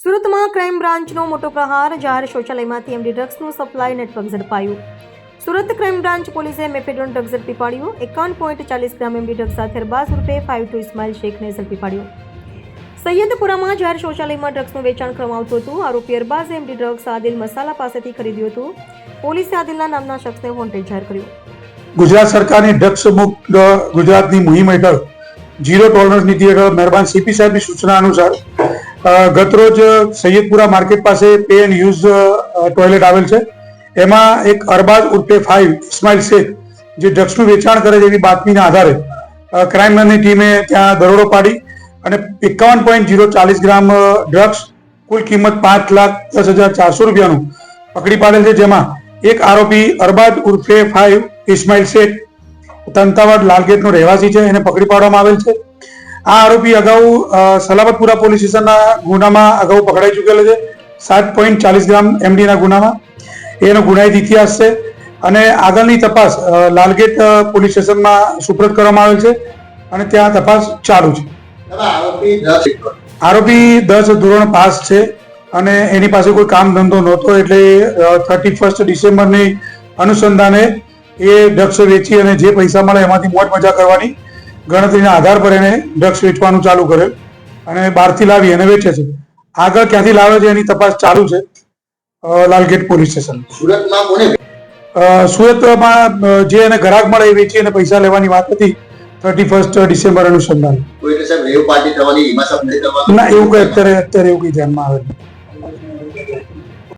સુરતમાં ક્રાઇમ બ્રાન્ચનો મોટો પ્રહાર, જાહેર શૌચાલયમાંથી એમડી ડ્રગ્સનું સપ્લાય નેટવર્ક ઝડપાયું. સુરત ક્રાઇમ બ્રાન્ચ પોલીસે મેફેડ્રોન ડ્રગ્સ ઝડપી પાડ્યું. 51.40 ગ્રામ એમડી ડ્રગ્સ સાથે અરબાઝ ઉર્ફે 52 ઇસ્માઇલ શેખને ઝડપી પાડ્યો. સૈયદપુરામાં જાહેર શૌચાલયમાં ડ્રગ્સનું વેચાણ કરવામાં આવતું હતું. આરોપી અરબાઝે એમડી ડ્રગ્સ આદિલ મસાલા પાસેથી ખરીદ્યું હતું. પોલીસે આદિલના નામના શખ્સને વોન્ટેડ જાહેર કર્યું. ગુજરાત સરકારની ડ્રગ્સ મુક્ત ગુજરાતની મુહિમ હેઠળ ઝીરો ટોલરન્સ નીતિ હેઠળ મહેરબાન સીપી સાહેબની સૂચના અનુસાર ગતરોજ સૈયદપુરા માર્કેટ પાસે પે એન્ડ યુઝ ટોયલેટ આવેલ છે. એમાં એક અરબાઝ ઉર્ફે 5 ઇસ્માઇલ શેખ જે ડ્રગ્સનું વેચાણ કરે છે એવી બાતમીના આધારે ક્રાઇમ બ્રાન્ચની ટીમે ત્યાં દરોડો પાડી અને 51.040 ગ્રામ ડ્રગ્સ કુલ કિંમત 5,10,400 રૂપિયાનું પકડી પાડેલ છે. જેમાં એક આરોપી અરબાઝ ઉર્ફે 5 ઇસ્માઇલ શેખ તંતાવાડ લાલગેટનો રહેવાસી છે, એને પકડી પાડવામાં આવેલ છે. આ આરોપી અગાઉ સલાબતપુરા પોલીસ સ્ટેશનના ગુનામાં અગાઉ પકડાઈ ચૂકેલો છે. 7.40 ગ્રામ એમડીના ગુનામાં એનો ગુનાહિત ઇતિહાસ છે અને આગળની તપાસ લાલગેટ પોલીસ સ્ટેશનમાં સુપ્રત કરવામાં આવેલ છે અને ત્યાં તપાસ ચાલુ છે. આરોપી 10 ધોરણ પાસ છે અને એની પાસે કોઈ કામ ધંધો નહોતો, એટલે 31 ડિસેમ્બરની અનુસંધાને એ ડ્રગ્સ વેચી અને જે પૈસા મળે એમાંથી મોજ મજા કરવાની ગણતરીના આધાર પર એને ડ્રગ્સ વેચવાનું ચાલુ કરેલ અને બહારથી લાવી અને વેચે છે. આગળ ક્યાંથી લાવે છે એની તપાસ ચાલુ છે લાલગેટ પોલીસ સ્ટેશન. સુરતમાં જે એને ગ્રાહક મળે એ વેચી અને પૈસા લેવાની વાત હતી 31 ડિસેમ્બર અનુસંધાન. ના, એવું કઈ અત્યારે એવું કઈ ધ્યાનમાં આવે નહીં.